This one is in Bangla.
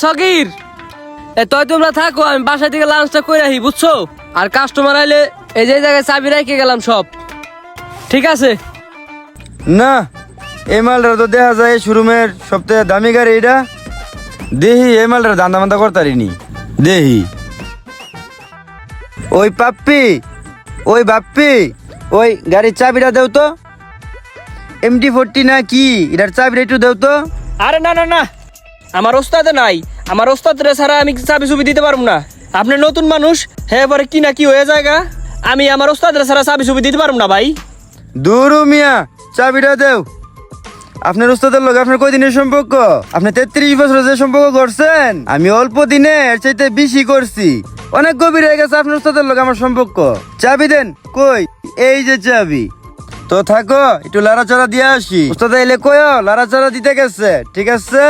সগির তুই তোমরা থাকো, আমি বাসা থেকে লাঞ্চটা করে আহি, বুঝছো? আর কাস্টমার আইলে এই যে জায়গায় চাবি রেখে গেলাম সব, ঠিক আছে? না, এই মালটা তো দেখা যায় শোরুমের সবথেকে দামি গাড়ি এটা। দেহি এই মালটার দান্দা মান্দা করতারিনি। দেহি ওই পাপ্পি, ওই বাপ্পি, ওই গাড়ির চাবিটা দেও তো। MT-40 না কি এটার চাবিটা একটু দেও তো। আরে না না না, আমার ওস্তাদে নাই, আমার ওস্তাদরে ছাড়া আমি চাবি চুবি দিতে পারবো না। আপনি নতুন মানুষ, হ্যাঁ এবারে কি না কি হয়ে যায়গা, আমি আমার ওস্তাদরে ছাড়া চাবি চুবি দিতে পারবো না ভাই। দুরু মিয়া, চাবিটা দেও। আপনার উস্তাদের লোক আপনার কয়দিনের সম্পর্ক? আপনি 33 বছর যে সম্পর্ক করছেন, আমি অল্প দিনে এর চাইতে বেশি করছি। অনেক গভীর হয়ে গেছে আপনার উস্তাদের লোক আমার সম্পর্ক। চাবি দেন। কই? এই যে চাবি। তো থাকো, একটু লাড়াচাড়া দিয়ে আসি। উস্তাদ এলে কয়ও লাড়াচাড়া দিতে গেছে, ঠিক আছে?